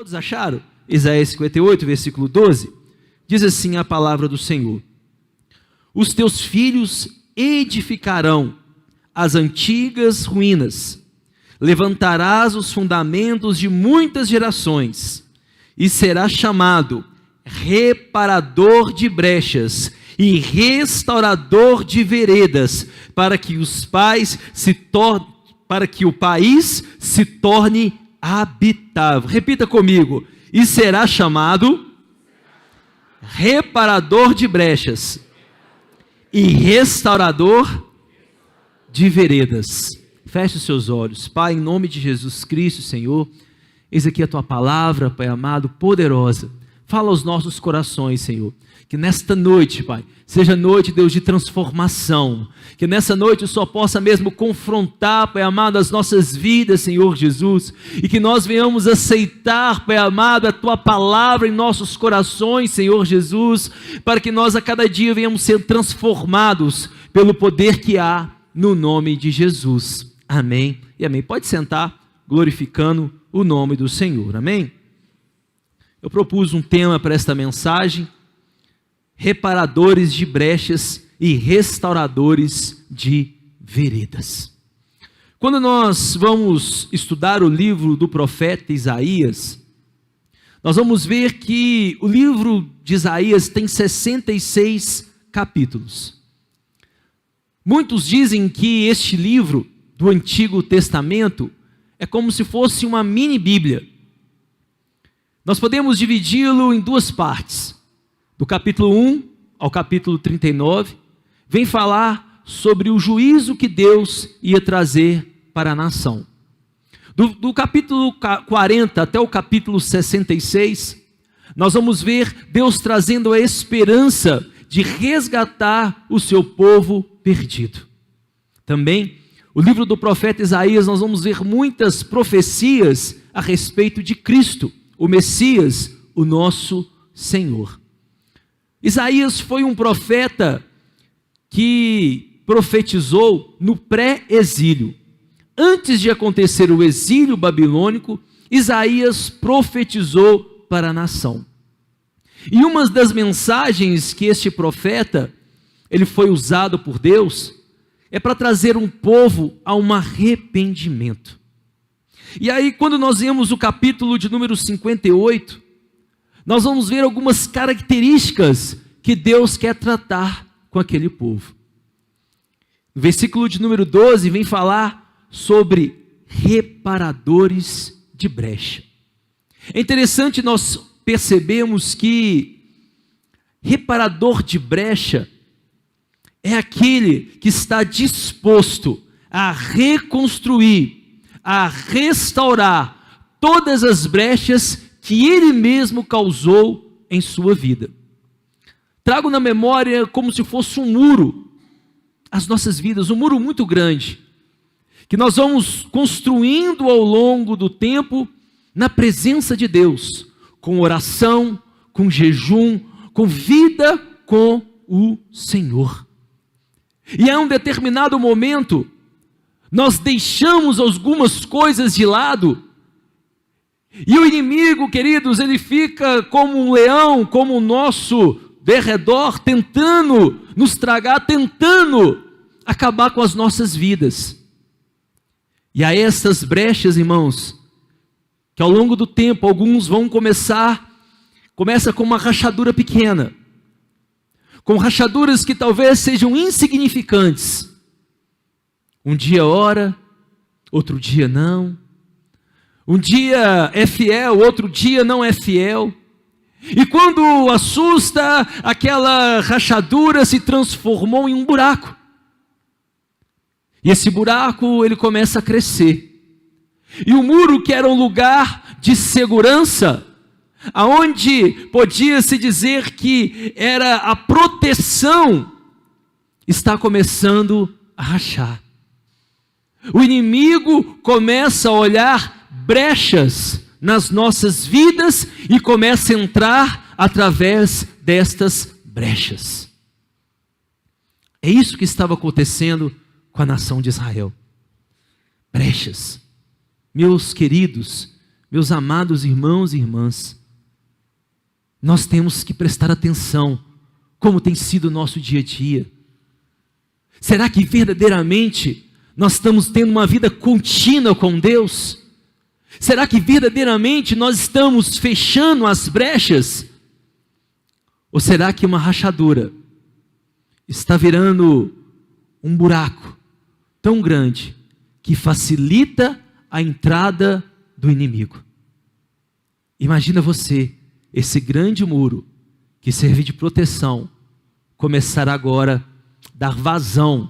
Todos acharam? Isaías 58, versículo 12, diz assim a palavra do Senhor: os teus filhos edificarão as antigas ruínas, levantarás os fundamentos de muitas gerações, e serás chamado reparador de brechas e restaurador de veredas, para que o país se torne habitável. Repita comigo: e será chamado reparador de brechas e restaurador de veredas. Feche os seus olhos. Pai, em nome de Jesus Cristo, Senhor, eis aqui a tua palavra, Pai amado, poderosa. Fala aos nossos corações, Senhor. Que nesta noite, Pai, seja noite, Deus, de transformação. Que nessa noite o Senhor possa mesmo confrontar, Pai amado, as nossas vidas, Senhor Jesus. E que nós venhamos aceitar, Pai amado, a tua palavra em nossos corações, Senhor Jesus. Para que nós a cada dia venhamos ser transformados pelo poder que há no nome de Jesus. Amém e amém. Pode sentar, glorificando o nome do Senhor. Amém? Eu propus um tema para esta mensagem: reparadores de brechas e restauradores de veredas. Quando nós vamos estudar o livro do profeta Isaías, nós vamos ver que o livro de Isaías tem 66 capítulos. Muitos dizem que este livro do Antigo Testamento é como se fosse uma mini Bíblia. Nós podemos dividi-lo em duas partes. Do capítulo 1 ao capítulo 39, vem falar sobre o juízo que Deus ia trazer para a nação. Do capítulo 40 até o capítulo 66, nós vamos ver Deus trazendo a esperança de resgatar o seu povo perdido. Também, o livro do profeta Isaías, nós vamos ver muitas profecias a respeito de Cristo, o Messias, o nosso Senhor. Isaías foi um profeta que profetizou no pré-exílio. Antes de acontecer o exílio babilônico, Isaías profetizou para a nação. E uma das mensagens que este profeta, ele foi usado por Deus, é para trazer um povo a um arrependimento. E aí, quando nós vemos o capítulo de número 58, nós vamos ver algumas características que Deus quer tratar com aquele povo. No versículo de número 12, vem falar sobre reparadores de brecha. É interessante nós percebemos que reparador de brecha é aquele que está disposto a reconstruir, a restaurar todas as brechas que ele mesmo causou em sua vida. Trago na memória como se fosse um muro, as nossas vidas, um muro muito grande, que nós vamos construindo ao longo do tempo, na presença de Deus, com oração, com jejum, com vida com o Senhor. E a um determinado momento, nós deixamos algumas coisas de lado, e o inimigo, queridos, ele fica como um leão, como o nosso derredor, tentando nos tragar, tentando acabar com as nossas vidas. E a essas brechas, irmãos, que ao longo do tempo, alguns vão começa com uma rachadura pequena, com rachaduras que talvez sejam insignificantes. Um dia ora, outro dia não. Um dia é fiel, outro dia não é fiel. E quando assusta, aquela rachadura se transformou em um buraco. E esse buraco, ele começa a crescer. E o muro, que era um lugar de segurança, aonde podia-se dizer que era a proteção, está começando a rachar. O inimigo começa a olhar brechas nas nossas vidas e começa a entrar através destas brechas. É isso que estava acontecendo com a nação de Israel. Brechas. Meus queridos, Meus amados irmãos e irmãs, nós temos que prestar atenção como tem sido o nosso dia a dia. Será que verdadeiramente nós estamos tendo uma vida contínua com Deus? Será que verdadeiramente nós estamos fechando as brechas? Ou será que uma rachadura está virando um buraco tão grande que facilita a entrada do inimigo? Imagina você, esse grande muro que serve de proteção, começar agora a dar vazão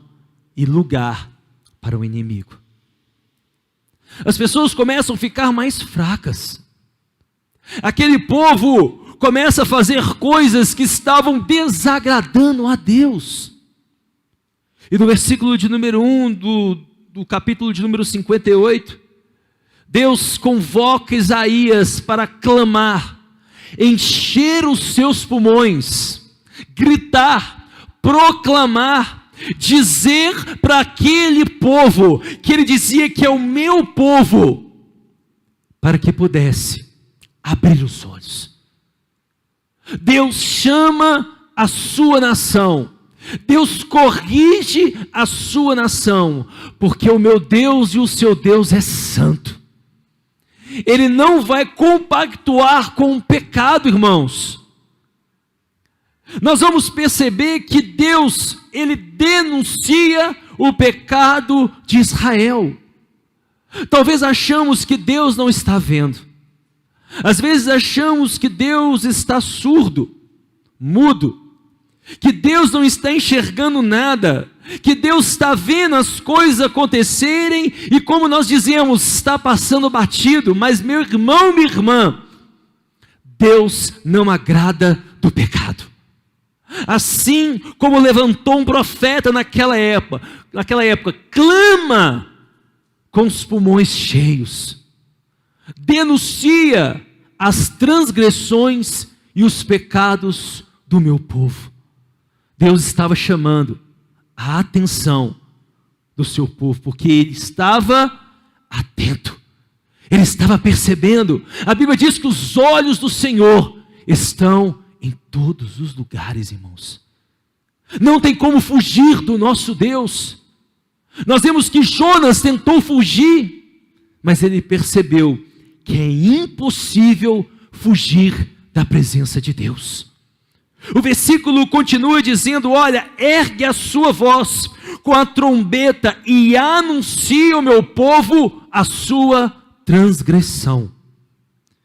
e lugar para o inimigo. As pessoas começam a ficar mais fracas. Aquele povo começa a fazer coisas que estavam desagradando a Deus. E no versículo de número 1 do capítulo de número 58, Deus convoca Isaías para clamar, encher os seus pulmões, gritar, proclamar, dizer para aquele povo, que ele dizia que é o meu povo, para que pudesse abrir os olhos. Deus chama a sua nação, Deus corrige a sua nação, porque o meu Deus e o seu Deus é santo. Ele não vai compactuar com o pecado, irmãos. Nós vamos perceber que Deus, ele denuncia o pecado de Israel. Talvez achamos que Deus não está vendo. Às vezes achamos que Deus está surdo, mudo, que Deus não está enxergando nada, que Deus está vendo as coisas acontecerem e, como nós dizemos, está passando batido. Mas, meu irmão, minha irmã, Deus não agrada do pecado. Assim como levantou um profeta naquela época, clama com os pulmões cheios, denuncia as transgressões e os pecados do meu povo. Deus estava chamando a atenção do seu povo, porque ele estava atento, ele estava percebendo. A Bíblia diz que os olhos do Senhor estão em todos os lugares, irmãos. Não tem como fugir do nosso Deus. Nós vemos que Jonas tentou fugir, mas ele percebeu que é impossível fugir da presença de Deus. O versículo continua dizendo: olha, ergue a sua voz com a trombeta e anuncie ao meu povo a sua transgressão.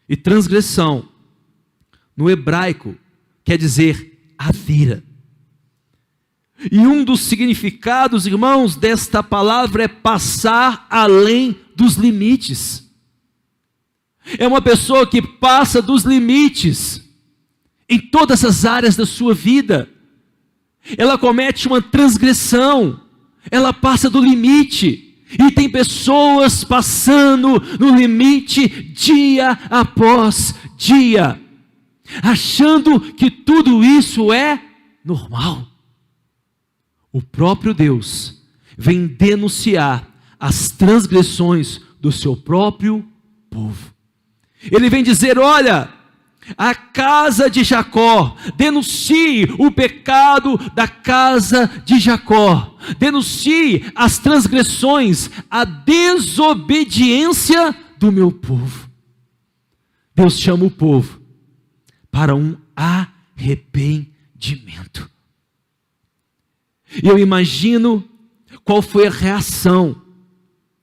E transgressão, no hebraico, quer dizer a vira. E um dos significados, irmãos, desta palavra é passar além dos limites. É uma pessoa que passa dos limites em todas as áreas da sua vida. Ela comete uma transgressão, ela passa do limite. E tem pessoas passando no limite dia após dia, achando que tudo isso é normal. O próprio Deus vem denunciar as transgressões do seu próprio povo. Ele vem dizer: olha, a casa de Jacó, denuncie o pecado da casa de Jacó, denuncie as transgressões, a desobediência do meu povo. Deus chama o povo para um arrependimento. Eu imagino qual foi a reação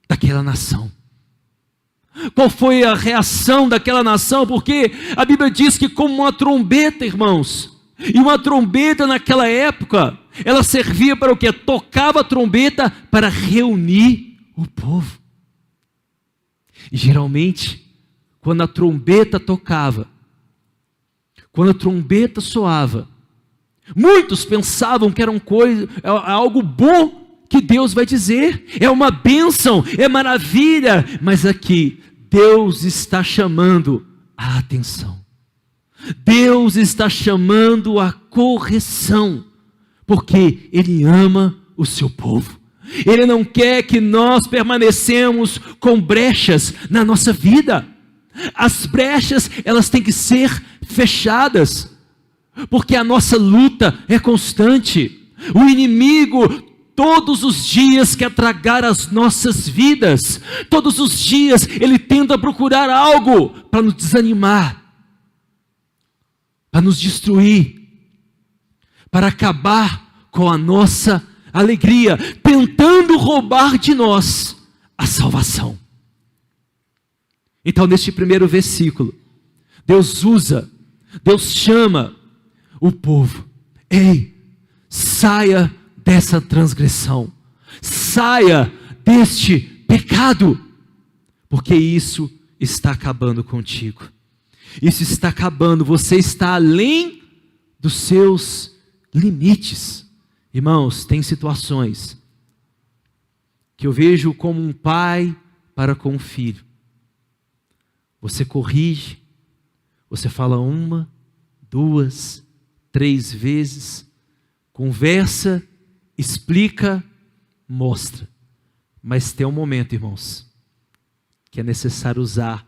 daquela nação. Qual foi a reação daquela nação? Porque a Bíblia diz que como uma trombeta, irmãos, e uma trombeta naquela época, ela servia para o quê? Tocava a trombeta para reunir o povo. E geralmente, quando a trombeta tocava, quando a trombeta soava, muitos pensavam que era algo bom que Deus vai dizer, é uma bênção, é maravilha, mas aqui Deus está chamando a atenção, Deus está chamando a correção, porque Ele ama o seu povo. Ele não quer que nós permanecemos com brechas na nossa vida. As brechas, elas têm que ser fechadas, porque a nossa luta é constante. O inimigo, todos os dias, quer tragar as nossas vidas. Todos os dias, ele tenta procurar algo para nos desanimar, para nos destruir, para acabar com a nossa alegria, tentando roubar de nós a salvação. Então, neste primeiro versículo, Deus chama o povo: ei, saia dessa transgressão, saia deste pecado, porque isso está acabando contigo, isso está acabando, você está além dos seus limites. Irmãos, tem situações que eu vejo como um pai para com um filho. Você corrige, você fala 1, 2, 3 vezes, conversa, explica, mostra. Mas tem um momento, irmãos, que é necessário usar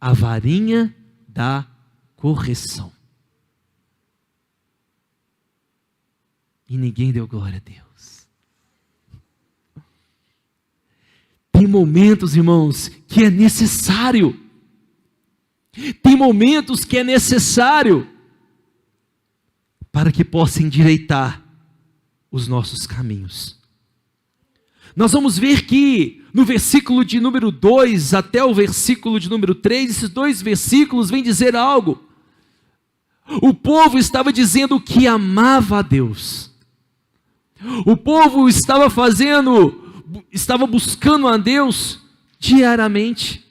a varinha da correção. E ninguém deu glória a Deus. Tem momentos, irmãos, que é necessário. Tem momentos que é necessário para que possa endireitar os nossos caminhos. Nós vamos ver que no versículo de número 2 até o versículo de número 3, esses 2 versículos vêm dizer algo. O povo estava dizendo que amava a Deus. O povo estava buscando a Deus diariamente.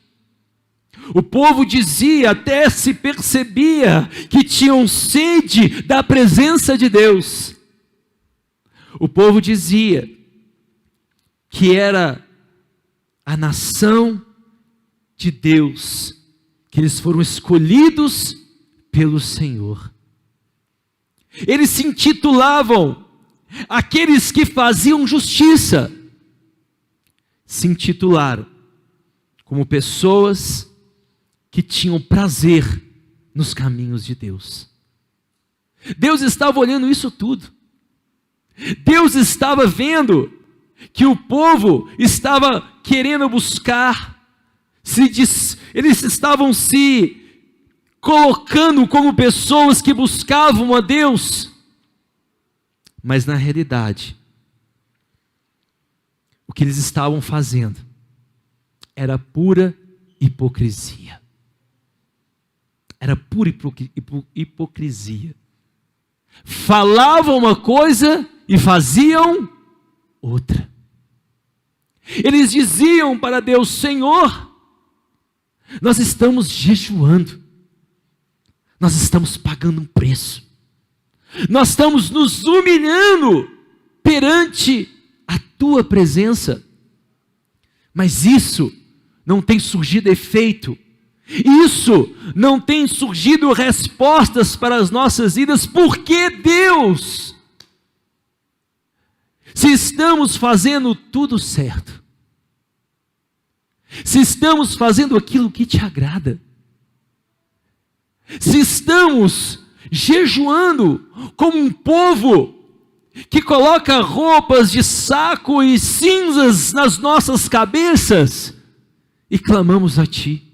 O povo dizia, até se percebia, que tinham sede da presença de Deus. O povo dizia que era a nação de Deus, que eles foram escolhidos pelo Senhor. Eles se intitulavam aqueles que faziam justiça. Se intitularam como pessoas que tinham prazer nos caminhos de Deus. Deus estava olhando isso tudo. Deus estava vendo que o povo estava querendo buscar, eles estavam se colocando como pessoas que buscavam a Deus, mas na realidade, o que eles estavam fazendo era pura hipocrisia. Era pura hipocrisia. Falavam uma coisa e faziam outra. Eles diziam para Deus: Senhor, nós estamos jejuando, nós estamos pagando um preço, nós estamos nos humilhando perante a Tua presença, mas isso não tem surgido efeito, isso não tem surgido respostas para as nossas vidas. Por que, Deus? Se estamos fazendo tudo certo, se estamos fazendo aquilo que te agrada, se estamos jejuando como um povo que coloca roupas de saco e cinzas nas nossas cabeças e clamamos a Ti,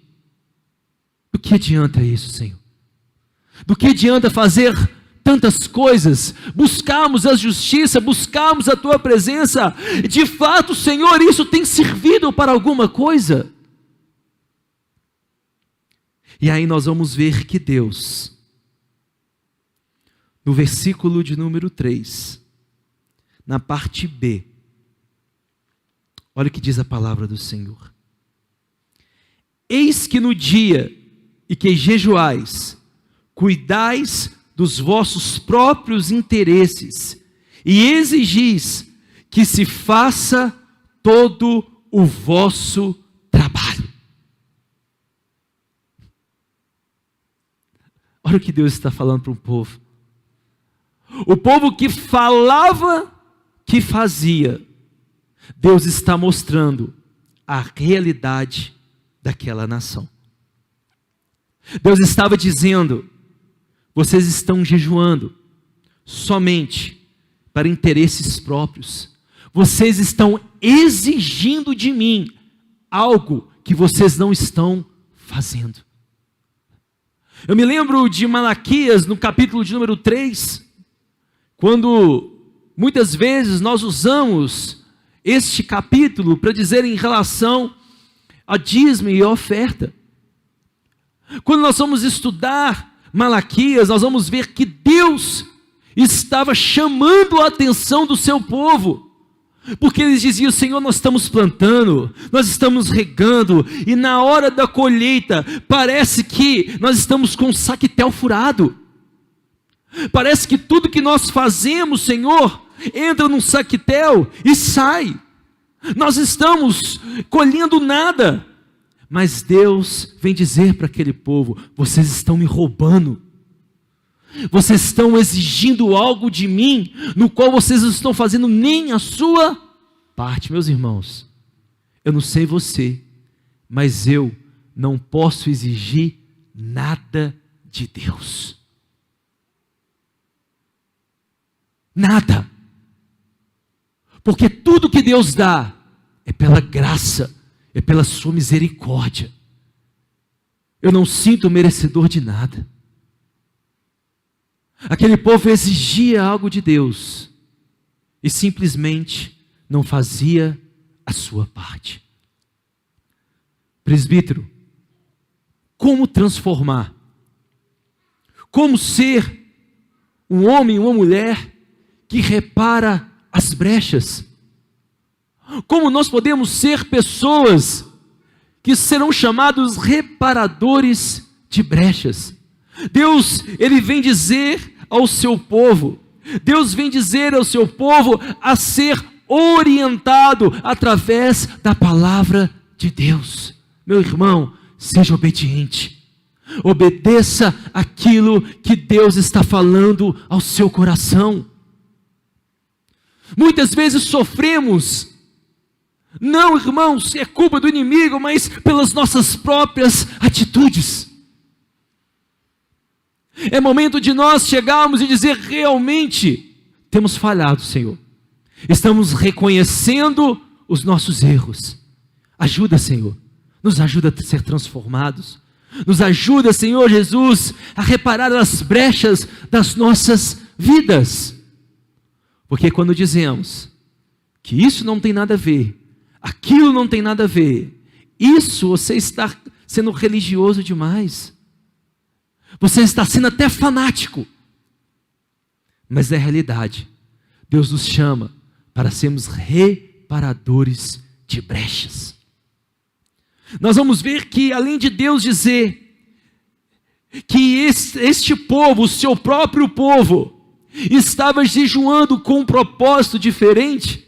do que adianta isso, Senhor? Do que adianta fazer tantas coisas, buscarmos a justiça, buscarmos a Tua presença? De fato, Senhor, isso tem servido para alguma coisa? E aí nós vamos ver que Deus, no versículo de número 3, na parte B, olha o que diz a palavra do Senhor: eis que no dia e que jejuais, cuidais dos vossos próprios interesses, e exigis que se faça todo o vosso trabalho. Olha o que Deus está falando para um povo. O povo que falava que fazia, Deus está mostrando a realidade daquela nação. Deus estava dizendo: vocês estão jejuando somente para interesses próprios. Vocês estão exigindo de mim algo que vocês não estão fazendo. Eu me lembro de Malaquias, no capítulo de número 3, quando muitas vezes nós usamos este capítulo para dizer em relação a dízimo e oferta. Quando nós vamos estudar Malaquias, nós vamos ver que Deus estava chamando a atenção do seu povo, porque eles diziam: Senhor, nós estamos plantando, nós estamos regando, e na hora da colheita, parece que nós estamos com o saquetel furado, parece que tudo que nós fazemos, Senhor, entra num saquetel e sai, nós estamos colhendo nada. Mas Deus vem dizer para aquele povo: vocês estão me roubando, vocês estão exigindo algo de mim, no qual vocês não estão fazendo nem a sua parte. Meus irmãos, eu não sei você, mas eu não posso exigir nada de Deus. Nada. Porque tudo que Deus dá é pela graça, é pela sua misericórdia. Eu não sinto merecedor de nada. Aquele povo exigia algo de Deus e simplesmente não fazia a sua parte. Presbítero, como transformar? Como ser um homem, uma mulher que repara as brechas? Como nós podemos ser pessoas que serão chamados reparadores de brechas? Deus, Ele vem dizer ao seu povo, Deus vem dizer ao seu povo a ser orientado através da palavra de Deus. Meu irmão, seja obediente, obedeça aquilo que Deus está falando ao seu coração. Muitas vezes sofremos, não, irmãos, é culpa do inimigo, mas pelas nossas próprias atitudes. É momento de nós chegarmos e dizer: realmente temos falhado, Senhor. Estamos reconhecendo os nossos erros. Ajuda, Senhor. Nos ajuda a ser transformados. Nos ajuda, Senhor Jesus, a reparar as brechas das nossas vidas. Porque quando dizemos que isso não tem nada a ver, aquilo não tem nada a ver, isso você está sendo religioso demais. Você está sendo até fanático. Mas é realidade. Deus nos chama para sermos reparadores de brechas. Nós vamos ver que, além de Deus dizer que este povo, o seu próprio povo, estava jejuando com um propósito diferente,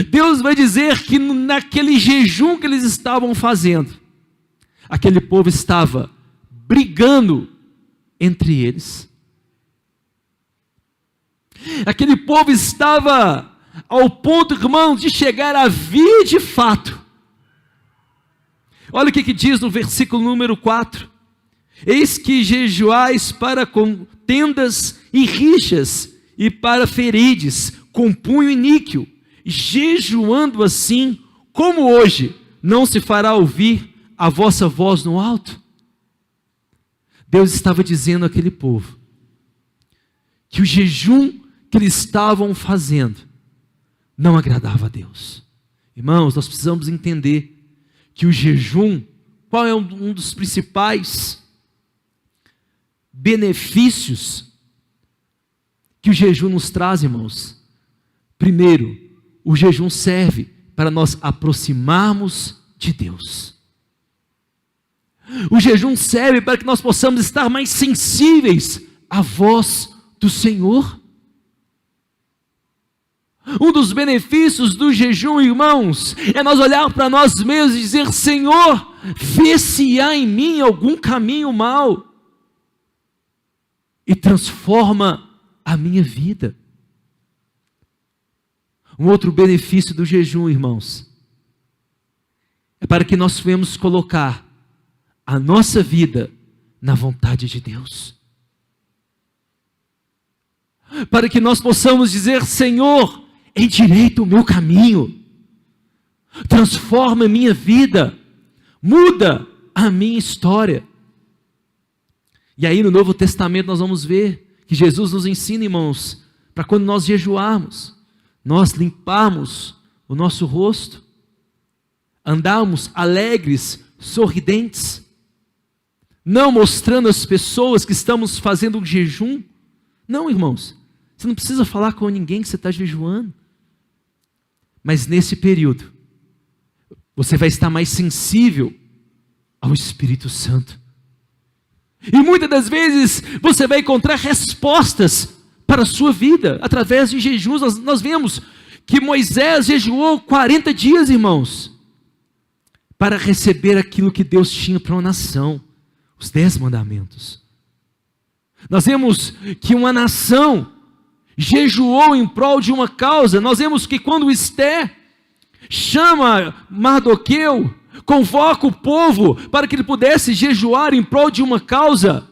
Deus vai dizer que naquele jejum que eles estavam fazendo, aquele povo estava brigando entre eles. Aquele povo estava ao ponto, irmãos, de chegar a vir de fato. Olha o que diz no versículo número 4. Eis que jejuais para contendas e rixas, e para ferides com punho e níquel, jejuando assim, como hoje, não se fará ouvir a vossa voz no alto? Deus estava dizendo àquele povo que o jejum que eles estavam fazendo não agradava a Deus. Irmãos, nós precisamos entender que o jejum, qual é um dos principais benefícios que o jejum nos traz, irmãos? Primeiro, o jejum serve para nós aproximarmos de Deus. O jejum serve para que nós possamos estar mais sensíveis à voz do Senhor. Um dos benefícios do jejum, irmãos, é nós olhar para nós mesmos e dizer: Senhor, vê se há em mim algum caminho mau e transforma a minha vida. Um outro benefício do jejum, irmãos, é para que nós venhamos colocar a nossa vida na vontade de Deus. Para que nós possamos dizer: Senhor, endireita o meu caminho, transforma a minha vida, muda a minha história. E aí no Novo Testamento nós vamos ver que Jesus nos ensina, irmãos, para quando nós jejuarmos, nós limparmos o nosso rosto, andarmos alegres, sorridentes, não mostrando às pessoas que estamos fazendo um jejum. Não, irmãos, você não precisa falar com ninguém que você está jejuando, mas nesse período, você vai estar mais sensível ao Espírito Santo. E muitas das vezes você vai encontrar respostas para a sua vida através de jejuns. Nós vemos que Moisés jejuou 40 dias, irmãos, para receber aquilo que Deus tinha para uma nação, os 10 mandamentos. Nós vemos que uma nação jejuou em prol de uma causa. Nós vemos que quando Esther chama Mardoqueu, convoca o povo para que ele pudesse jejuar em prol de uma causa,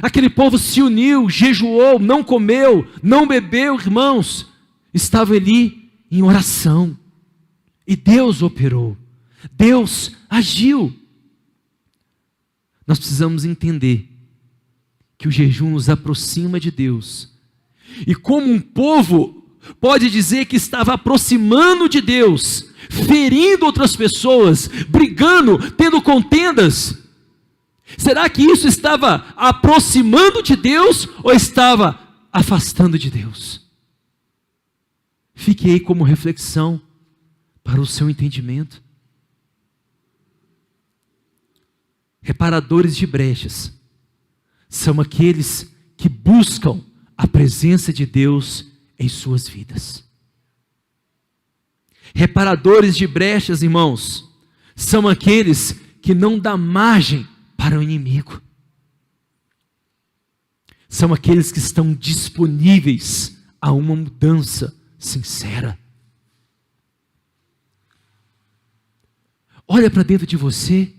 aquele povo se uniu, jejuou, não comeu, não bebeu, irmãos, estava ali em oração, e Deus operou, Deus agiu. Nós precisamos entender que o jejum nos aproxima de Deus, e como um povo pode dizer que estava aproximando de Deus, ferindo outras pessoas, brigando, tendo contendas, será que isso estava aproximando de Deus ou estava afastando de Deus? Fique aí como reflexão para o seu entendimento. Reparadores de brechas são aqueles que buscam a presença de Deus em suas vidas. Reparadores de brechas, irmãos, são aqueles que não dão margem para o inimigo. São aqueles que estão disponíveis a uma mudança sincera. Olha para dentro de você.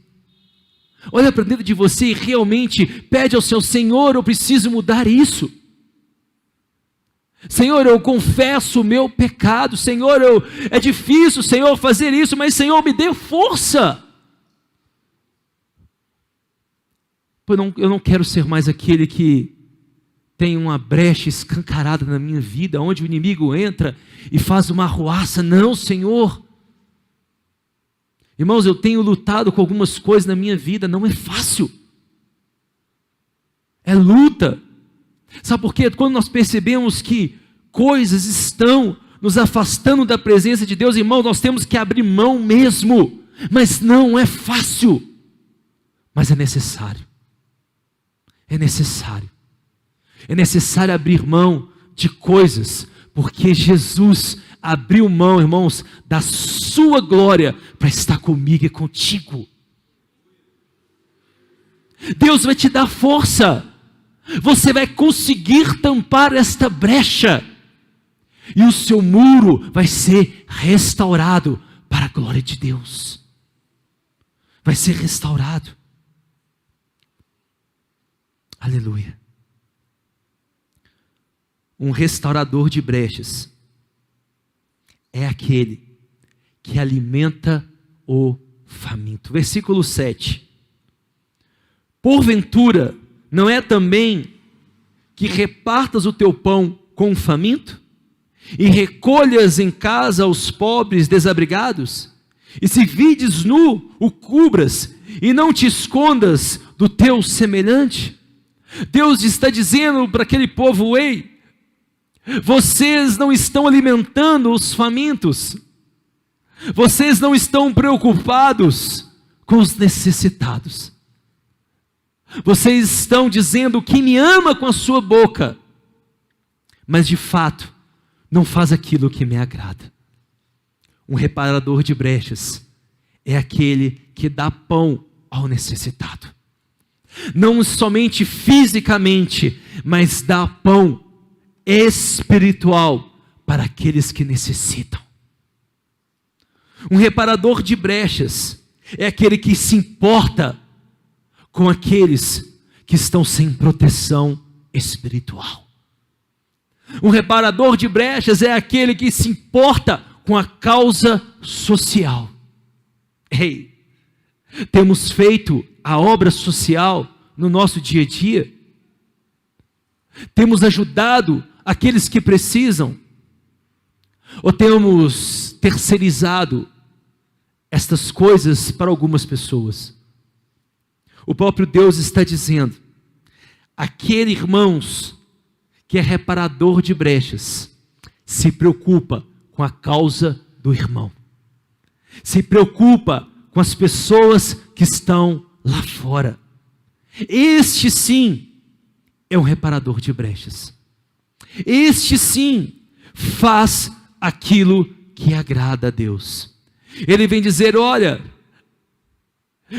Olha para dentro de você e realmente pede ao seu Senhor: eu preciso mudar isso. Senhor, eu confesso o meu pecado. Senhor, é difícil, Senhor, fazer isso, mas Senhor, me dê força. Eu não quero ser mais aquele que tem uma brecha escancarada na minha vida, onde o inimigo entra e faz uma arruaça. Não, Senhor. Irmãos, eu tenho lutado com algumas coisas na minha vida, não é fácil. É luta. Sabe por quê? Quando nós percebemos que coisas estão nos afastando da presença de Deus, irmão, nós temos que abrir mão mesmo. Mas não é fácil. Mas é necessário. É necessário. É necessário abrir mão de coisas, porque Jesus abriu mão, irmãos, da sua glória para estar comigo e contigo. Deus vai te dar força. Você vai conseguir tampar esta brecha, e o seu muro vai ser restaurado para a glória de Deus. Vai ser restaurado. Aleluia. Um restaurador de brechas é aquele que alimenta o faminto. Versículo 7. Porventura, não é também que repartas o teu pão com o faminto, e recolhas em casa os pobres desabrigados? E se vides nu, o cubras, e não te escondas do teu semelhante? Deus está dizendo para aquele povo: ei, vocês não estão alimentando os famintos, vocês não estão preocupados com os necessitados. Vocês estão dizendo que me ama com a sua boca, mas de fato não faz aquilo que me agrada. Um reparador de brechas é aquele que dá pão ao necessitado. Não somente fisicamente, mas dá pão espiritual para aqueles que necessitam. Um reparador de brechas é aquele que se importa com aqueles que estão sem proteção espiritual. Um reparador de brechas é aquele que se importa com a causa social. Ei, temos feito a obra social no nosso dia a dia? Temos ajudado aqueles que precisam? Ou temos terceirizado estas coisas para algumas pessoas? O próprio Deus está dizendo: aquele, irmãos, que é reparador de brechas, se preocupa com a causa do irmão, se preocupa com as pessoas que estão lá fora. Este sim é um reparador de brechas. Este sim faz aquilo que agrada a Deus. Ele vem dizer: olha,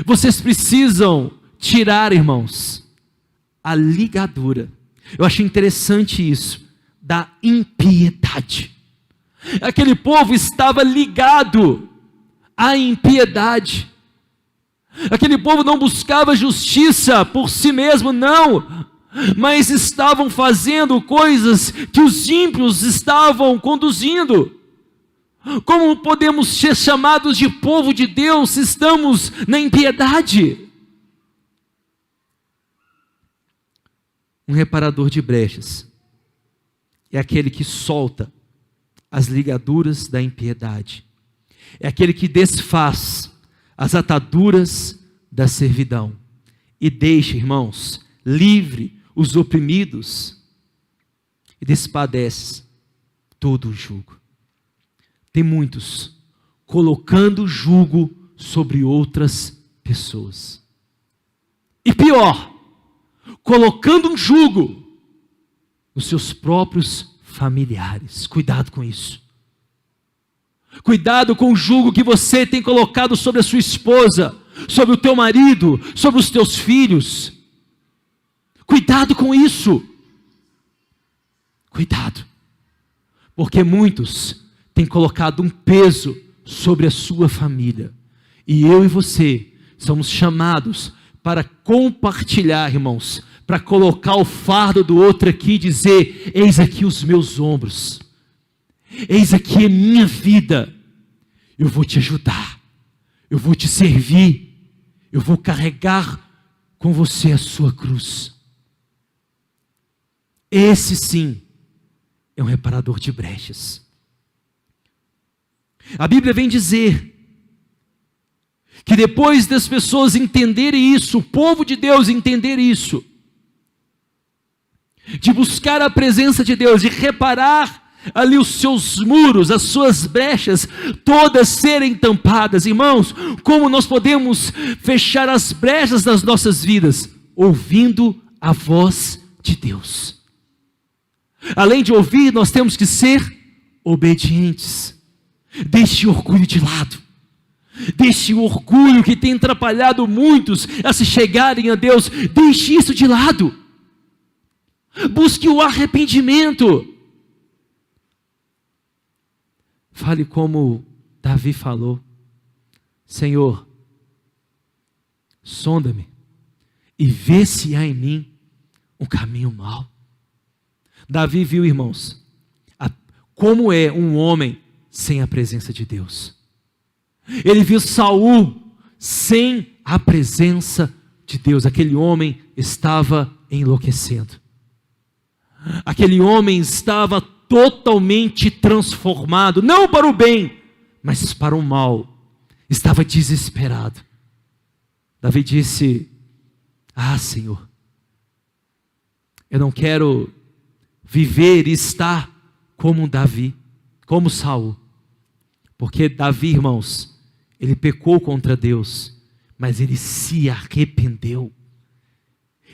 vocês precisam tirar, irmãos, a ligadura. Eu acho interessante isso, da impiedade. Aquele povo estava ligado à impiedade. Aquele povo não buscava justiça por si mesmo, não, mas estavam fazendo coisas que os ímpios estavam conduzindo. Como podemos ser chamados de povo de Deus se estamos na impiedade? Um reparador de brechas é aquele que solta as ligaduras da impiedade. É aquele que desfaz as ataduras da servidão e deixa, irmãos, livre os oprimidos e despadece todo o jugo. Tem muitos colocando jugo sobre outras pessoas. E pior, colocando um jugo nos seus próprios familiares. Cuidado com isso. Cuidado com o jugo que você tem colocado sobre a sua esposa, sobre o teu marido, sobre os teus filhos. Cuidado com isso. Cuidado. Porque muitos têm colocado um peso sobre a sua família. E eu e você somos chamados para compartilhar, irmãos, para colocar o fardo do outro aqui e dizer: eis aqui os meus ombros, eis aqui a minha vida, eu vou te ajudar, eu vou te servir, eu vou carregar com você a sua cruz. Esse sim é um reparador de brechas. A Bíblia vem dizer que depois das pessoas entenderem isso, o povo de Deus entender isso, de buscar a presença de Deus, de reparar ali os seus muros, as suas brechas, todas serem tampadas. Irmãos, como nós podemos fechar as brechas das nossas vidas? Ouvindo a voz de Deus. Além de ouvir, nós temos que ser obedientes. Deixe o orgulho de lado. Deixe o orgulho que tem atrapalhado muitos a se chegarem a Deus. Deixe isso de lado. Busque o arrependimento. Fale como Davi falou: Senhor, sonda-me e vê se há em mim um caminho mau. Davi viu, irmãos, como é um homem sem a presença de Deus. Ele viu Saul sem a presença de Deus. Aquele homem estava enlouquecendo. Aquele homem estava totalmente transformado, não para o bem, mas para o mal. Estava desesperado. Davi disse: Senhor, eu não quero viver e estar como Davi, como Saul. Porque Davi, irmãos, ele pecou contra Deus, mas ele se arrependeu.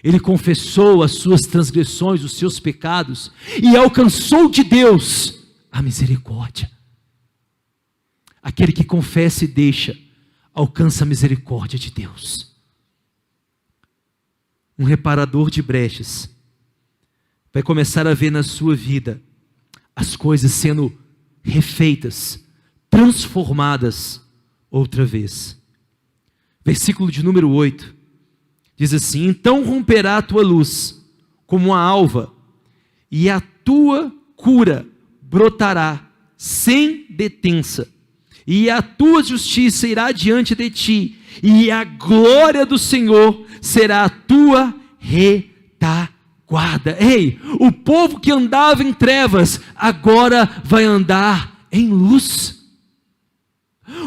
Ele confessou as suas transgressões, os seus pecados, e alcançou de Deus a misericórdia. Aquele que confessa e deixa, alcança a misericórdia de Deus. Um reparador de brechas vai começar a ver na sua vida as coisas sendo refeitas, transformadas outra vez. Versículo de número 8, Diz assim: então romperá a tua luz como a alva, e a tua cura brotará sem detença, e a tua justiça irá diante de ti, e a glória do Senhor será a tua retaguarda. Ei, o povo que andava em trevas, agora vai andar em luz.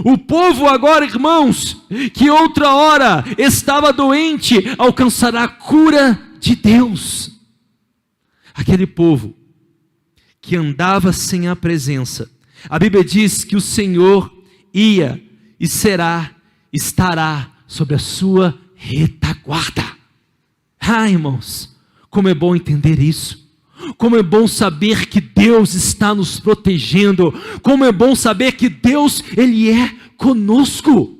O povo agora, irmãos, que outra hora estava doente, alcançará a cura de Deus. Aquele povo que andava sem a presença, a Bíblia diz que o Senhor ia e estará sobre a sua retaguarda. Irmãos, como é bom entender isso. Como é bom saber que Deus está nos protegendo. Como é bom saber que Deus, Ele é conosco.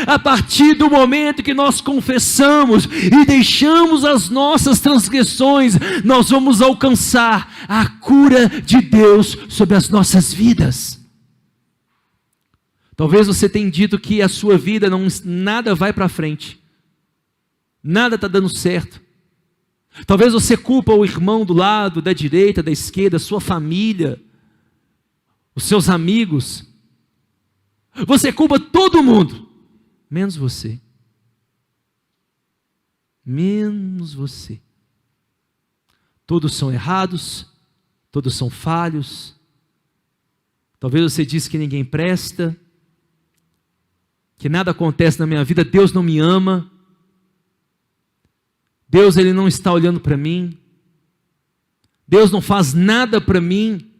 A partir do momento que nós confessamos e deixamos as nossas transgressões, nós vamos alcançar a cura de Deus sobre as nossas vidas. Talvez você tenha dito que a sua vida nada vai para frente, nada está dando certo. Talvez você culpa o irmão do lado, da direita, da esquerda, sua família, os seus amigos. Você culpa todo mundo, menos você. Menos você. Todos são errados, todos são falhos. Talvez você disse que ninguém presta, que nada acontece na minha vida, Deus não me ama. Deus, Ele não está olhando para mim. Deus não faz nada para mim.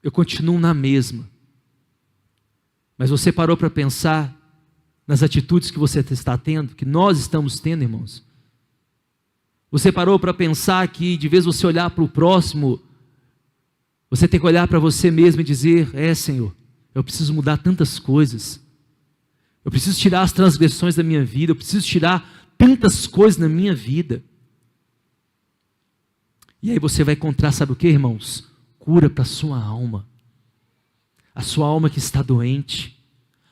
Eu continuo na mesma. Mas você parou para pensar nas atitudes que você está tendo, que nós estamos tendo, irmãos? Você parou para pensar que, de vez você olhar para o próximo, você tem que olhar para você mesmo e dizer: Senhor, eu preciso mudar tantas coisas. Eu preciso tirar as transgressões da minha vida. Eu preciso tirar tantas coisas na minha vida. E aí você vai encontrar, sabe o que, irmãos? Cura para a sua alma. A sua alma que está doente,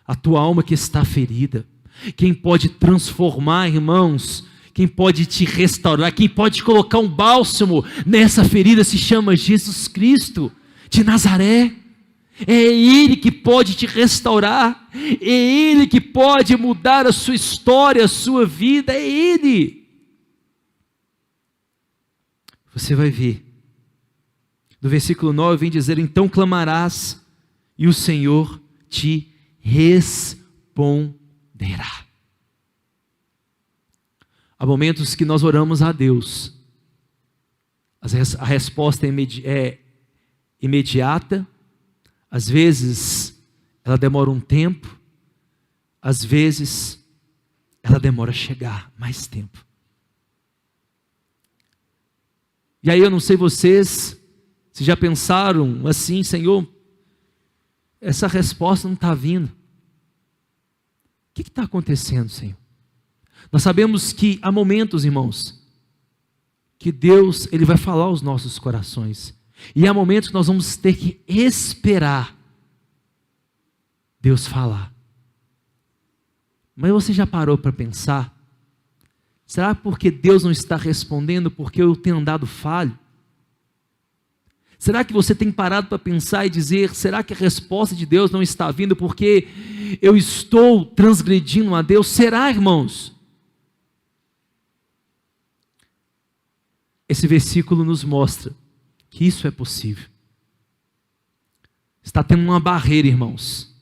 a tua alma que está ferida. Quem pode transformar, irmãos, quem pode te restaurar, quem pode colocar um bálsamo nessa ferida se chama Jesus Cristo de Nazaré. É Ele que pode te restaurar, é Ele que pode mudar a sua história, a sua vida, é Ele. Você vai ver, no versículo 9 vem dizer: então clamarás e o Senhor te responderá. Há momentos que nós oramos a Deus, a resposta é imediata. Às vezes ela demora um tempo, às vezes ela demora a chegar mais tempo. E aí eu não sei vocês, se já pensaram assim: Senhor, essa resposta não está vindo. O que está acontecendo, Senhor? Nós sabemos que há momentos, irmãos, que Deus, Ele vai falar aos nossos corações. E há momentos que nós vamos ter que esperar Deus falar. Mas você já parou para pensar? Será porque Deus não está respondendo porque eu tenho andado falho? Será que você tem parado para pensar e dizer: será que a resposta de Deus não está vindo porque eu estou transgredindo a Deus? Será, irmãos? Esse versículo nos mostra que isso é possível. Está tendo uma barreira, irmãos,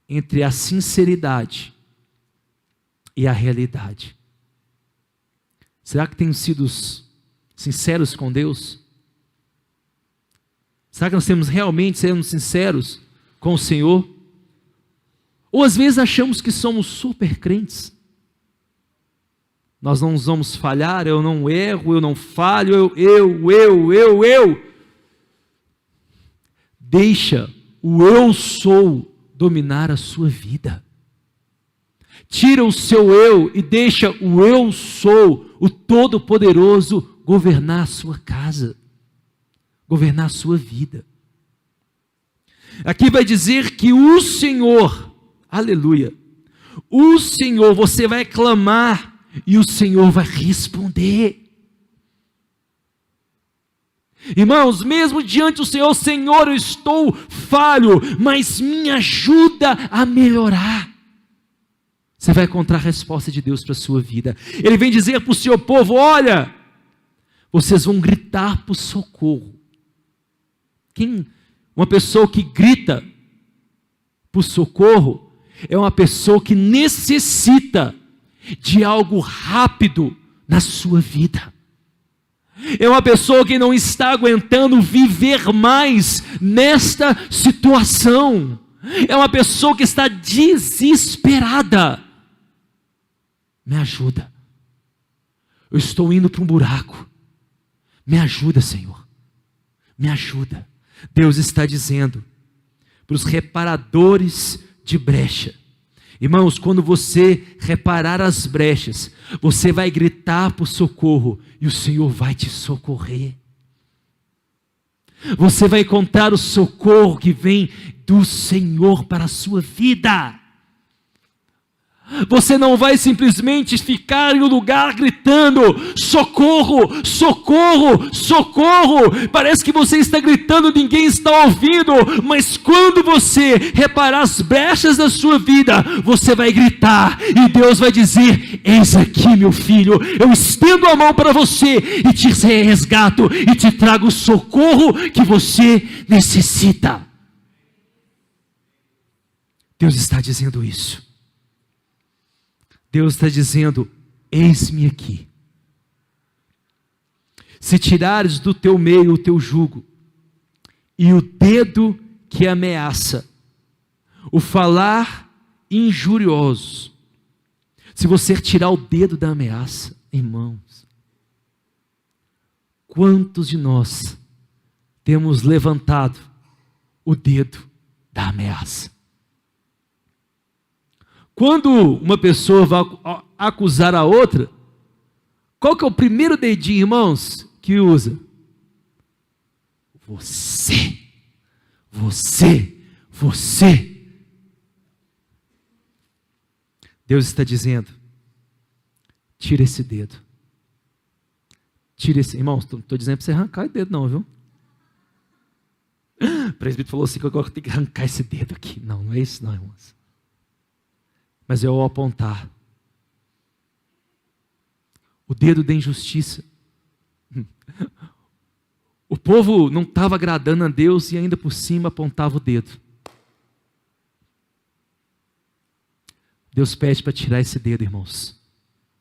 entre a sinceridade e a realidade. Será que temos sido sinceros com Deus? Será que nós temos realmente sido sinceros com o Senhor? Ou às vezes achamos que somos super crentes. Nós não vamos falhar, eu não erro, eu não falho, eu. Deixa o eu sou dominar a sua vida. Tira o seu eu e deixa o eu sou, o Todo-Poderoso, governar a sua casa, governar a sua vida. Aqui vai dizer que o Senhor, aleluia, O Senhor, você vai clamar e o Senhor vai responder. Irmãos, mesmo diante do Senhor, Senhor, eu estou falho, mas me ajuda a melhorar. Você vai encontrar a resposta de Deus para a sua vida. Ele vem dizer para o seu povo: olha, vocês vão gritar por socorro. Uma pessoa que grita por socorro é uma pessoa que necessita de algo rápido na sua vida. É uma pessoa que não está aguentando viver mais nesta situação. É uma pessoa que está desesperada. Me ajuda. Eu estou indo para um buraco. Me ajuda, Senhor. Me ajuda. Deus está dizendo para os reparadores de brecha: irmãos, quando você reparar as brechas, você vai gritar por socorro e o Senhor vai te socorrer. Você vai encontrar o socorro que vem do Senhor para a sua vida. Você não vai simplesmente ficar em um lugar gritando: socorro, socorro, socorro. Parece que você está gritando, ninguém está ouvindo. Mas quando você reparar as brechas da sua vida, você vai gritar e Deus vai dizer: eis aqui, meu filho, eu estendo a mão para você e te resgato e te trago o socorro que você necessita. Deus está dizendo isso. Deus está dizendo: eis-me aqui. Se tirares do teu meio o teu jugo, e o dedo que ameaça, o falar injurioso, se você tirar o dedo da ameaça, irmãos, quantos de nós temos levantado o dedo da ameaça? Quando uma pessoa vai acusar a outra, qual que é o primeiro dedinho, irmãos, que usa? Você. Deus está dizendo: tira esse dedo. Tira esse, irmãos, não estou dizendo para você arrancar o dedo não, viu? O presbítero falou assim, que agora tem que arrancar esse dedo aqui. Não, não é isso não, irmãos. Mas é o apontar. O dedo da injustiça. O povo não estava agradando a Deus e ainda por cima apontava o dedo. Deus pede para tirar esse dedo, irmãos,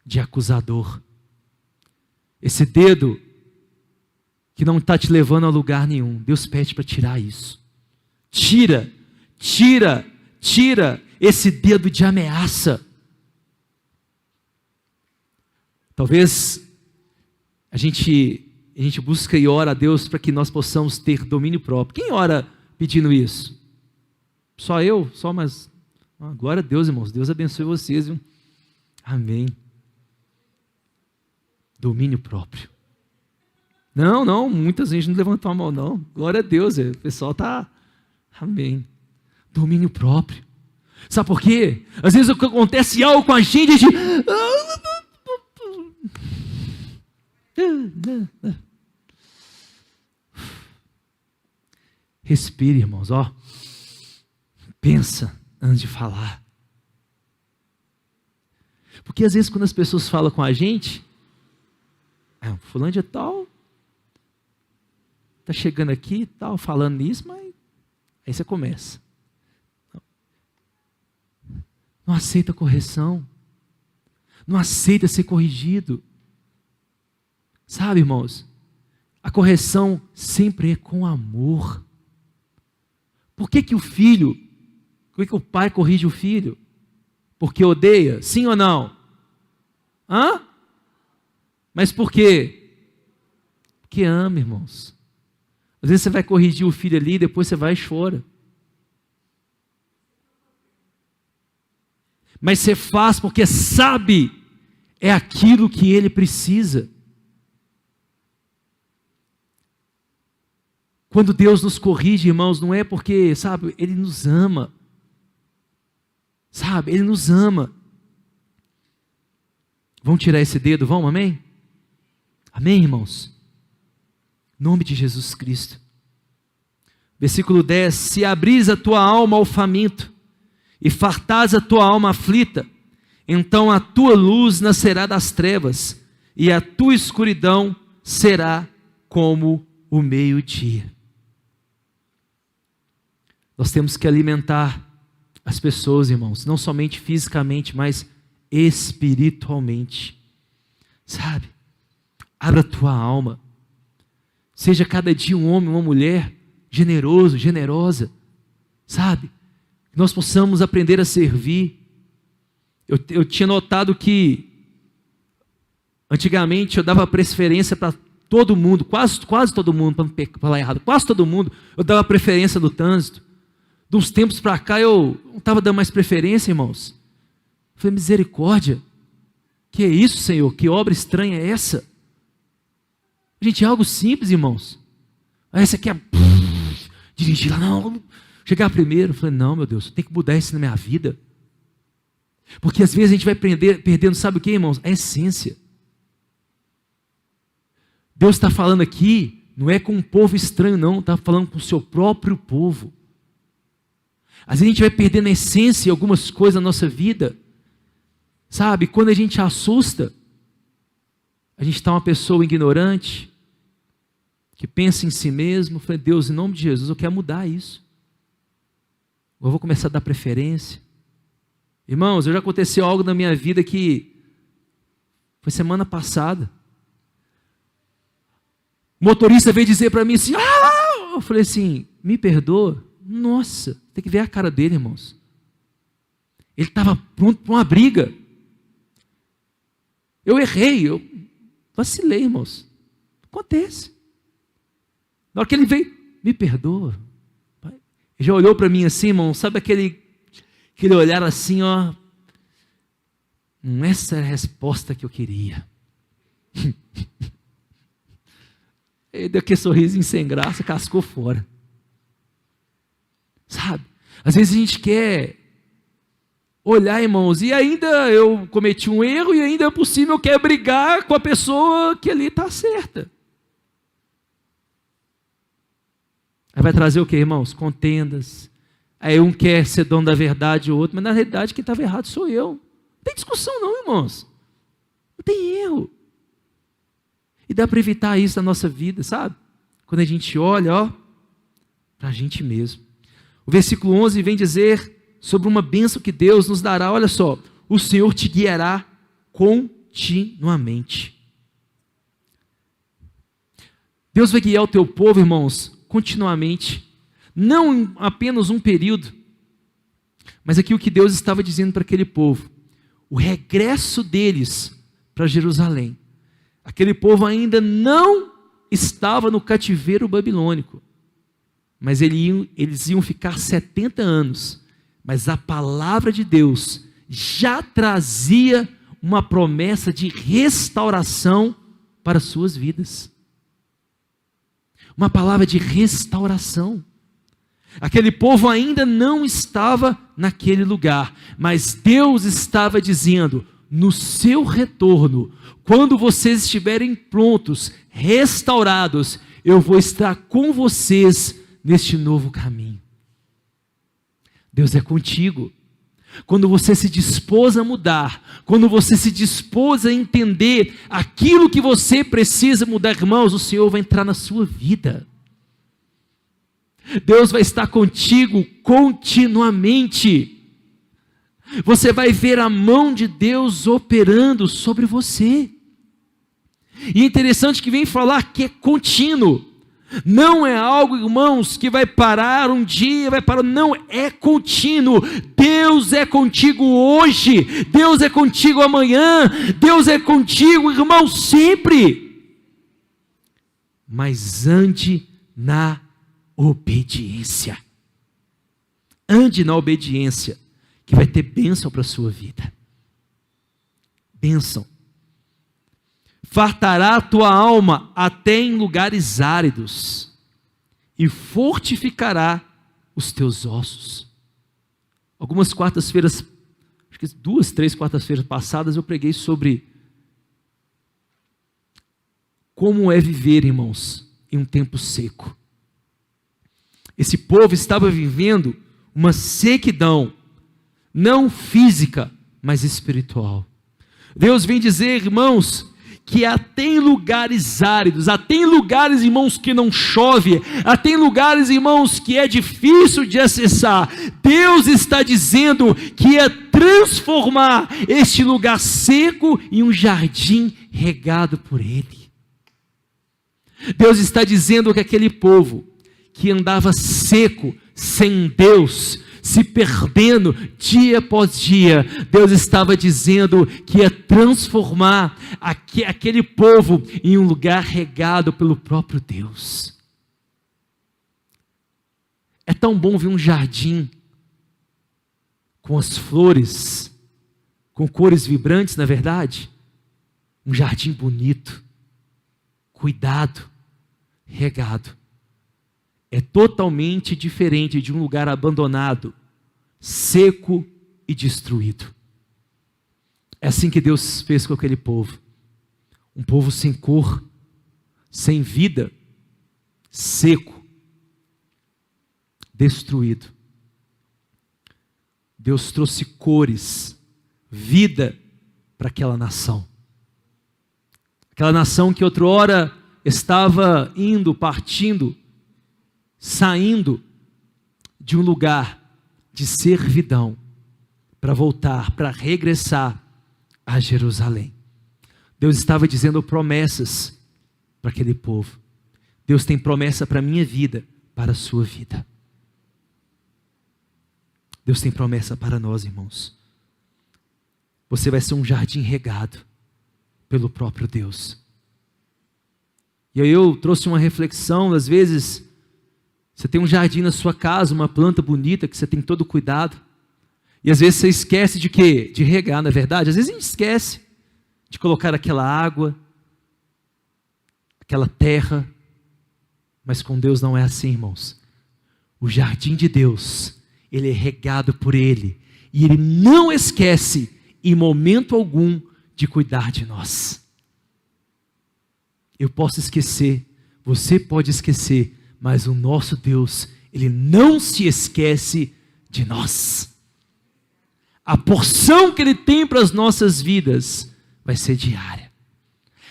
de acusador. Esse dedo que não está te levando a lugar nenhum. Deus pede para tirar isso. Tira esse dedo de ameaça. Talvez a gente busca e ora a Deus para que nós possamos ter domínio próprio. Quem ora pedindo isso? Só eu? Só mais? Glória a Deus, irmãos. Deus abençoe vocês, viu? Amém. Domínio próprio. Não, muita gente não levantou a mão, não. Glória a Deus, o pessoal está... Amém. Domínio próprio. Sabe por quê? Às vezes acontece algo com a gente, a gente... Respire, irmãos, ó. Pensa antes de falar. Porque às vezes quando as pessoas falam com a gente, fulano de tal, está chegando aqui e tal, falando nisso, mas aí você começa. Não aceita correção. Não aceita ser corrigido. Sabe, irmãos, a correção sempre é com amor. Por que o pai corrige o filho? Porque odeia? Sim ou não? Mas por quê? Porque ama, irmãos. Às vezes você vai corrigir o filho ali, depois você vai e chora. Mas você faz porque sabe, é aquilo que ele precisa. Quando Deus nos corrige, irmãos, não é porque, sabe, ele nos ama. Sabe, Ele nos ama. Vamos tirar esse dedo, vamos, amém? Amém, irmãos? Em nome de Jesus Cristo. Versículo 10, se abris a tua alma ao faminto, e fartares a tua alma aflita, então a tua luz nascerá das trevas, e a tua escuridão será como o meio-dia. Nós temos que alimentar as pessoas, irmãos, não somente fisicamente, mas espiritualmente. Sabe? Abra a tua alma. Seja cada dia um homem, uma mulher generoso, generosa. Sabe? Que nós possamos aprender a servir. Eu tinha notado que antigamente eu dava preferência para todo mundo, quase todo mundo, para não falar errado, quase todo mundo, eu dava preferência no trânsito. De uns tempos para cá eu não estava dando mais preferência, irmãos. Eu falei, misericórdia, que é isso, Senhor? Que obra estranha é essa? Gente, é algo simples, irmãos. Aí você quer dirigir lá, não, chegar primeiro. Eu falei, não, meu Deus, tem que mudar isso na minha vida. Porque às vezes a gente vai perdendo, sabe o que, irmãos? A essência. Deus está falando aqui, não é com um povo estranho, não, está falando com o seu próprio povo. Às vezes a gente vai perdendo a essência em algumas coisas na nossa vida. Sabe, quando a gente assusta, a gente está uma pessoa ignorante, que pensa em si mesmo. Eu falei, Deus, em nome de Jesus, eu quero mudar isso. Eu vou começar a dar preferência. Irmãos, já aconteceu algo na minha vida que foi semana passada. O motorista veio dizer para mim assim, eu falei assim, me perdoa. Nossa, tem que ver a cara dele, irmãos. Ele estava pronto para uma briga. Eu errei, eu vacilei, irmãos. Acontece. Na hora que ele veio, me perdoa. Ele já olhou para mim assim, irmão, sabe aquele olhar assim, ó. Essa é a resposta que eu queria. Ele deu aquele sorrisinho sem graça, cascou fora. Sabe? Às vezes a gente quer olhar, irmãos, e ainda eu cometi um erro, e ainda é possível eu quero brigar com a pessoa que ali está certa. Aí vai trazer o que, irmãos? Contendas. Aí um quer ser dono da verdade, o outro, mas na realidade quem estava errado sou eu. Não tem discussão não, irmãos. Não tem erro. E dá para evitar isso na nossa vida, sabe? Quando a gente olha, ó, para a gente mesmo. O versículo 11 vem dizer sobre uma bênção que Deus nos dará. Olha só, o Senhor te guiará continuamente. Deus vai guiar o teu povo, irmãos, continuamente. Não apenas um período, mas aqui o que Deus estava dizendo para aquele povo. O regresso deles para Jerusalém. Aquele povo ainda estava no cativeiro babilônico. Mas eles iam ficar 70 anos. Mas a palavra de Deus já trazia uma promessa de restauração para as suas vidas. Uma palavra de restauração. Aquele povo ainda não estava naquele lugar, mas Deus estava dizendo, no seu retorno, quando vocês estiverem prontos, restaurados, eu vou estar com vocês neste novo caminho. Deus é contigo. Quando você se dispôs a mudar, quando você se dispôs a entender aquilo que você precisa mudar, irmãos, o Senhor vai entrar na sua vida. Deus vai estar contigo continuamente. Você vai ver a mão de Deus operando sobre você. E é interessante que vem falar que é contínuo. Não é algo, irmãos, que vai parar um dia, vai parar. Não, é contínuo. Deus é contigo hoje. Deus é contigo amanhã. Deus é contigo, irmão, sempre. Mas ande na obediência. Ande na obediência, que vai ter bênção para a sua vida. Bênção. Fartará a tua alma até em lugares áridos, e fortificará os teus ossos. Algumas quartas-feiras acho que 2, 3 quartas-feiras passadas eu preguei sobre como é viver, irmãos, em um tempo seco. Esse povo estava vivendo uma sequidão, não física, mas espiritual. Deus vem dizer, irmãos, que até em lugares áridos, até em lugares, irmãos, que não chove, até em lugares, irmãos, que é difícil de acessar, Deus está dizendo que ia transformar este lugar seco em um jardim regado por Ele. Deus está dizendo que aquele povo que andava seco, sem Deus, se perdendo dia após dia, Deus estava dizendo que ia transformar aquele povo em um lugar regado pelo próprio Deus. É tão bom ver um jardim com as flores, com cores vibrantes, na é verdade? Um jardim bonito, cuidado, regado. É totalmente diferente de um lugar abandonado, seco e destruído. É assim que Deus fez com aquele povo. Um povo sem cor, sem vida, seco, destruído. Deus trouxe cores, vida para aquela nação. Aquela nação que outrora estava indo, partindo, saindo de um lugar de servidão para voltar, para regressar a Jerusalém. Deus estava dizendo promessas para aquele povo. Deus tem promessa para a minha vida, para a sua vida. Deus tem promessa para nós, irmãos. Você vai ser um jardim regado pelo próprio Deus. E aí eu trouxe uma reflexão, às vezes você tem um jardim na sua casa, uma planta bonita que você tem todo cuidado. E às vezes você esquece de quê? De regar, não é verdade? Às vezes a gente esquece de colocar aquela água, aquela terra. Mas com Deus não é assim, irmãos. O jardim de Deus, ele é regado por Ele. E Ele não esquece, em momento algum, de cuidar de nós. Eu posso esquecer, você pode esquecer, mas o nosso Deus, Ele não se esquece de nós. A porção que Ele tem para as nossas vidas vai ser diária.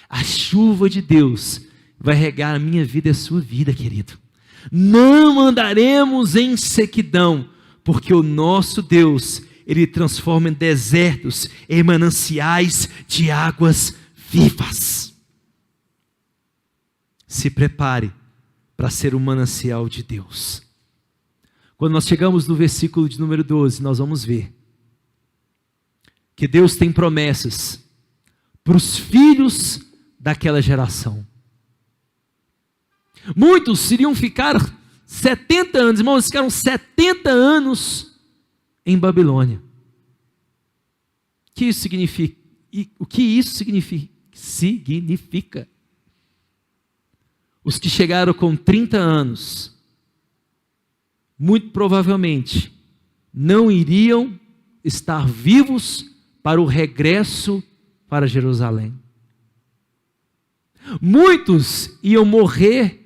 A chuva de Deus vai regar a minha vida e a sua vida, querido. Não andaremos em sequidão, porque o nosso Deus, Ele transforma em desertos, em mananciais de águas vivas. Se prepare para ser um manancial de Deus. Quando nós chegamos no versículo de número 12, nós vamos ver que Deus tem promessas para os filhos daquela geração. Muitos iriam ficar 70 anos, irmãos, ficaram 70 anos em Babilônia. O que isso significa? O que isso significa? Os que chegaram com 30 anos, muito provavelmente, não iriam estar vivos para o regresso para Jerusalém. Muitos iam morrer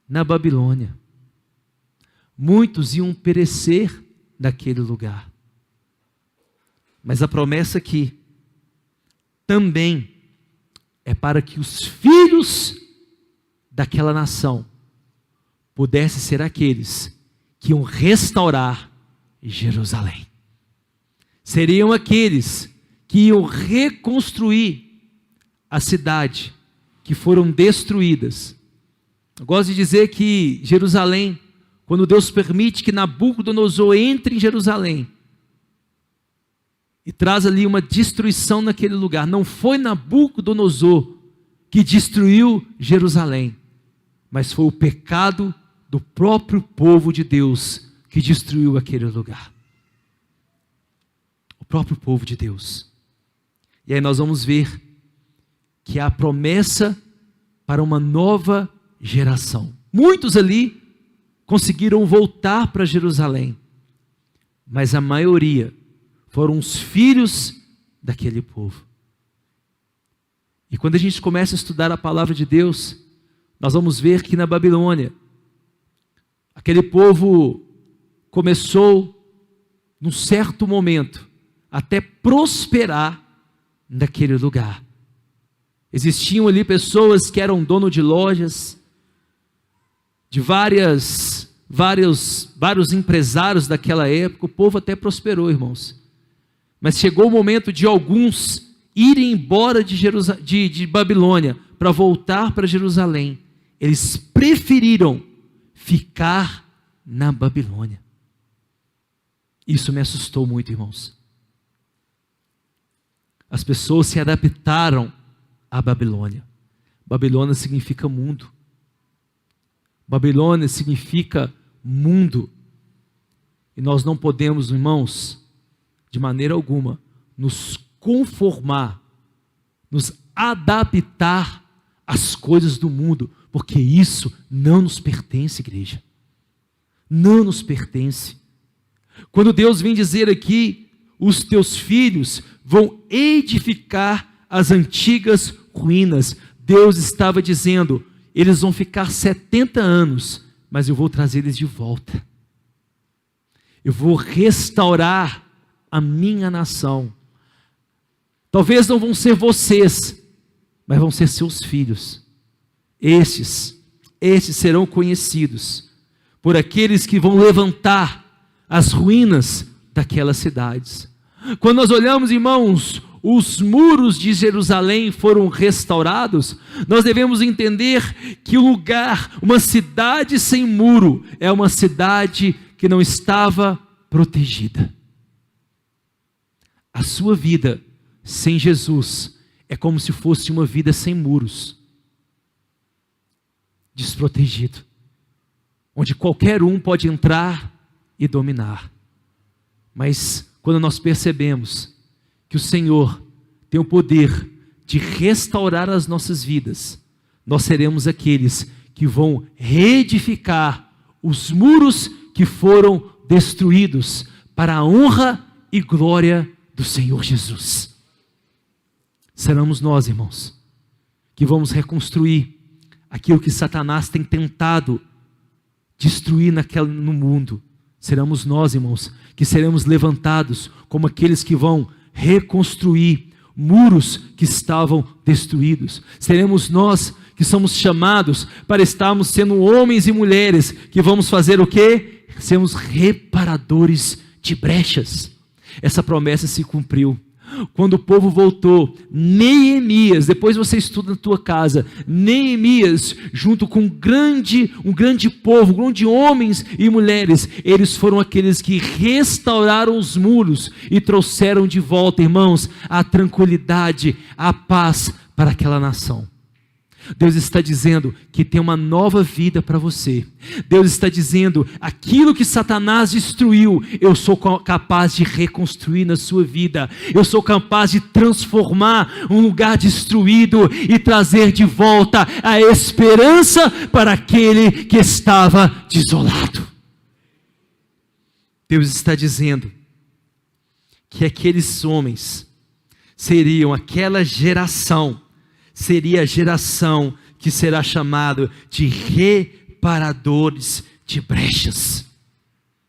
na Babilônia. Muitos iam perecer naquele lugar. Mas a promessa aqui também é para que os filhos daquela nação pudessem ser aqueles que iam restaurar Jerusalém. Seriam aqueles que iam reconstruir a cidade que foram destruídas. Eu gosto de dizer que Jerusalém, quando Deus permite que Nabucodonosor entre em Jerusalém e traz ali uma destruição naquele lugar, não foi Nabucodonosor que destruiu Jerusalém, mas foi o pecado do próprio povo de Deus que destruiu aquele lugar. O próprio povo de Deus. E aí nós vamos ver que há promessa para uma nova geração. Muitos ali conseguiram voltar para Jerusalém, mas a maioria foram os filhos daquele povo. E quando a gente começa a estudar a palavra de Deus, nós vamos ver que na Babilônia, aquele povo começou, num certo momento, até prosperar naquele lugar. Existiam ali pessoas que eram dono de lojas, de vários empresários daquela época. O povo até prosperou, irmãos. Mas chegou o momento de alguns irem embora de Babilônia para voltar para Jerusalém. Eles preferiram ficar na Babilônia. Isso me assustou muito, irmãos. As pessoas se adaptaram à Babilônia. Babilônia significa mundo. Babilônia significa mundo. E nós não podemos, irmãos, de maneira alguma, nos conformar, nos adaptar às coisas do mundo, porque isso não nos pertence, igreja. Não nos pertence. Quando Deus vem dizer aqui, os teus filhos vão edificar as antigas ruínas, Deus estava dizendo, eles vão ficar 70 anos, mas eu vou trazer eles de volta. Eu vou restaurar a minha nação. Talvez não vão ser vocês, mas vão ser seus filhos. Estes serão conhecidos por aqueles que vão levantar as ruínas daquelas cidades. Quando nós olhamos, irmãos, os muros de Jerusalém foram restaurados, nós devemos entender que o lugar, uma cidade sem muro, é uma cidade que não estava protegida. A sua vida sem Jesus é como se fosse uma vida sem muros, desprotegido, onde qualquer um pode entrar e dominar. Mas quando nós percebemos que o Senhor tem o poder de restaurar as nossas vidas, nós seremos aqueles que vão reedificar os muros que foram destruídos para a honra e glória do Senhor Jesus. Seremos nós, irmãos, que vamos reconstruir aquilo que Satanás tem tentado destruir no mundo. Seremos nós, irmãos, que seremos levantados como aqueles que vão reconstruir muros que estavam destruídos. Seremos nós que somos chamados para estarmos sendo homens e mulheres que vamos fazer o quê? Sermos reparadores de brechas. Essa promessa se cumpriu. Quando o povo voltou, Neemias, depois você estuda na tua casa, Neemias, junto com um grande povo, um grande de homens e mulheres, eles foram aqueles que restauraram os muros e trouxeram de volta, irmãos, a tranquilidade, a paz para aquela nação. Deus está dizendo que tem uma nova vida para você. Deus está dizendo, aquilo que Satanás destruiu, eu sou capaz de reconstruir na sua vida. Eu sou capaz de transformar um lugar destruído e trazer de volta a esperança para aquele que estava desolado. Deus está dizendo que aqueles homens seriam aquela geração, seria a geração que será chamado de reparadores de brechas.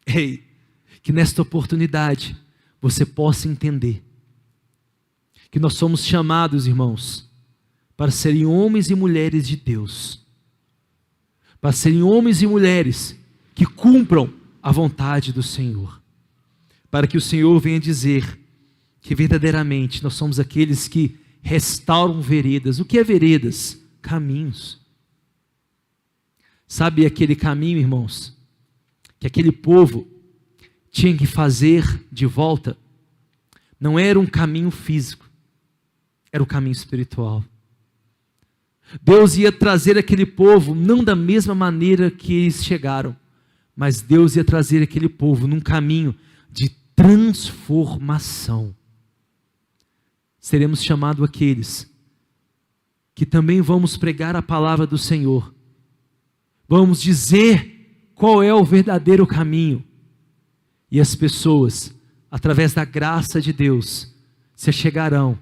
Ei, que nesta oportunidade você possa entender que nós somos chamados, irmãos, para serem homens e mulheres de Deus, para serem homens e mulheres que cumpram a vontade do Senhor, para que o Senhor venha dizer que verdadeiramente nós somos aqueles que restauram veredas. O que é veredas? Caminhos. Sabe aquele caminho, irmãos, que aquele povo tinha que fazer de volta? Não era um caminho físico, era o caminho espiritual. Deus ia trazer aquele povo, não da mesma maneira que eles chegaram, mas Deus ia trazer aquele povo num caminho de transformação. Seremos chamados aqueles que também vamos pregar a palavra do Senhor. Vamos dizer qual é o verdadeiro caminho. E as pessoas através da graça de Deus, se chegarão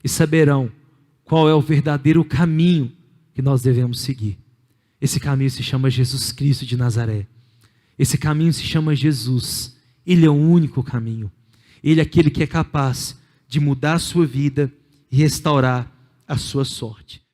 e saberão qual é o verdadeiro caminho que nós devemos seguir. Esse caminho se chama Jesus Cristo de Nazaré. Esse caminho se chama Jesus. Ele é o único caminho. Ele é aquele que é capaz de mudar a sua vida e restaurar a sua sorte.